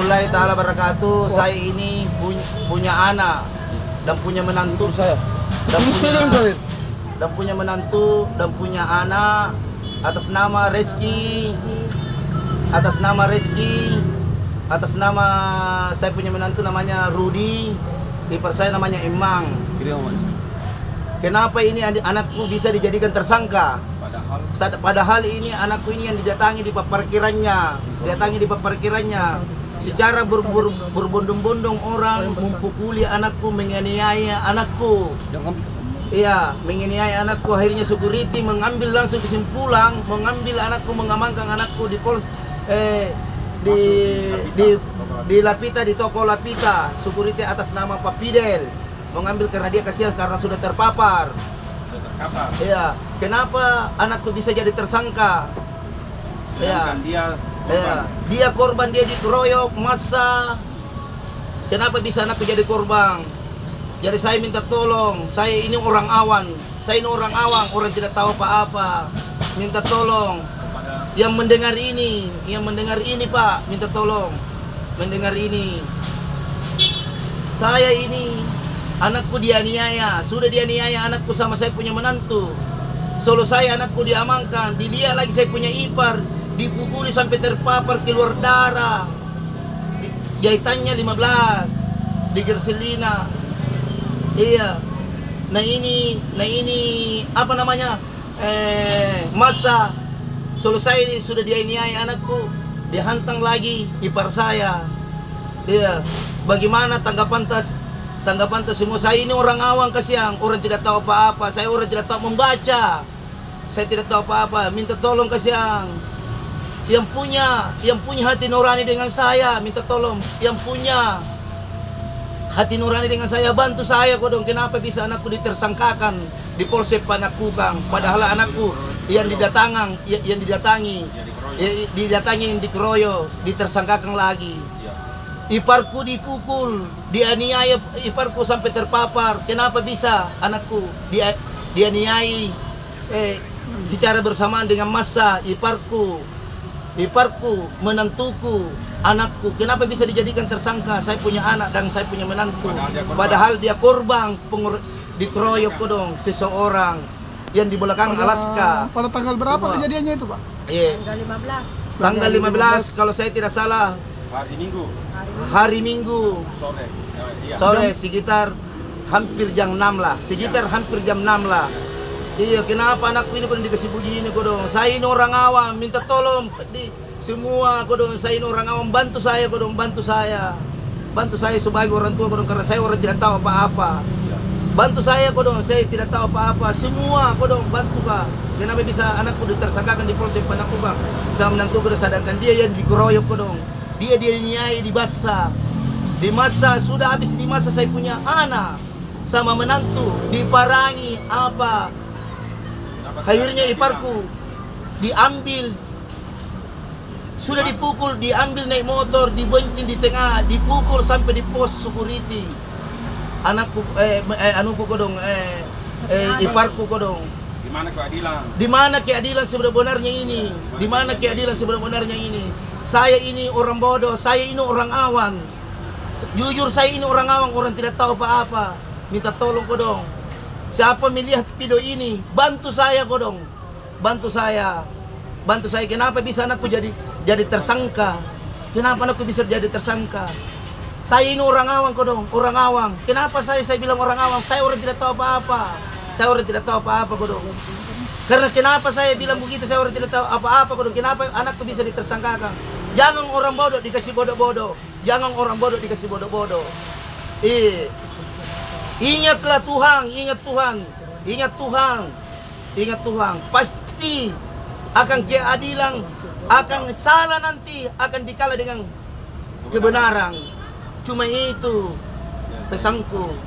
warahmatullahi taala wabarakatuh. Saya ini punya anak dan punya menantu dan punya anak atas nama Reski, atas nama saya punya menantu namanya Rudi, ipar saya namanya Emang. Kenapa ini anakku bisa dijadikan tersangka? Padahal ini anakku ini yang didatangi di parkirannya, secara berbondong-bondong orang mempukuli anakku, menganiaya anakku. Iya, menganiaya anakku. Akhirnya security mengambil langsung kesimpulan, mengambil anakku, mengamankan anakku di Lapita, di toko Lapita. Security atas nama Pak Fidel mengambil karena dia kasihan karena sudah terpapar. Iya, kenapa anakku bisa jadi tersangka? Iya, dia korban, dia dikeroyok massa. Kenapa bisa anakku jadi korban? Jadi saya minta tolong, saya ini orang awam, orang tidak tahu apa-apa. Minta tolong, yang mendengar ini Pak, minta tolong, mendengar ini. Saya ini, anakku dianiaya, sudah dianiaya anakku sama saya punya menantu. Solo saya anakku diamankan, dilihat lagi saya punya ipar, dipukuli sampai terpapar keluar darah. Jahitannya 15, digerselina. Iya. Nah ini apa namanya? Masa solo saya ini sudah dianiaya anakku, dihantam lagi ipar saya. Iya. Bagaimana tanggapan tas semua? Saya ini orang awam kasihan, orang tidak tahu apa-apa. Saya orang tidak tahu membaca. Saya tidak tahu apa-apa. Minta tolong kasihan. Yang punya hati nurani dengan saya, minta tolong. Yang punya hati nurani dengan saya, bantu saya kodong. Kenapa bisa anakku ditersangkakan di Polsek Panakukang, padahal anakku yang didatangi, yang dikeroyok, ditersangkakan lagi. Iparku dipukul, dianiaya iparku sampai terpapar. Kenapa bisa anakku dianiai secara bersamaan dengan massa iparku, menantuku, anakku? Kenapa bisa dijadikan tersangka? Saya punya anak dan saya punya menantu. Padahal dia korban dikeroyok kodong seseorang yang di belakang Alaska. Pada tanggal berapa kejadiannya itu, Pak? Iya. Tanggal 15 kalau saya tidak salah. Hari Minggu sore sekitar hampir jam 6 lah. Iya, kenapa anakku ini pun dikasih begini kodong? Saya ini orang awam, minta tolong semua kodong. Saya ini orang awam, bantu saya kodong, bantu saya sebagai orang tua kodong, karena saya orang tidak tahu apa-apa. Bantu saya kodong, saya tidak tahu apa-apa. Semua kodong, bantu Kak. Kenapa bisa anakku ditersangkakan di Polsek Panakukang sama menantuku, sedangkan dia yang dikeroyok kodong. Dia diniai di masa sudah habis di masa saya punya anak sama menantu diparangi apa? Akhirnya iparku diambil, sudah dipukul, diambil naik motor, dibenting di tengah, dipukul sampai di pos security. Anakku anuku kodong, iparku kodong. Di mana keadilan sebenarnya ini? Di mana keadilan sebenarnya ini? Saya ini orang bodoh, saya ini orang awam. Jujur saya ini orang awam, orang tidak tahu apa-apa. Minta tolong kodong. Siapa melihat video ini, bantu saya kodong. Bantu saya. Kenapa bisa anakku jadi tersangka? Kenapa anakku bisa jadi tersangka? Saya ini orang awam kodong, orang awam. Kenapa saya bilang orang awam? Saya orang tidak tahu apa-apa. Kodong. Karena kenapa saya bilang begitu, saya orang tidak tahu apa-apa kodong. Kenapa anakku bisa ditersangkakan? Jangan orang bodoh dikasih bodoh-bodoh. Ingatlah Tuhan, ingat Tuhan. Pasti akan keadilan, akan salah nanti akan dikalah dengan kebenaran. Cuma itu pesanku.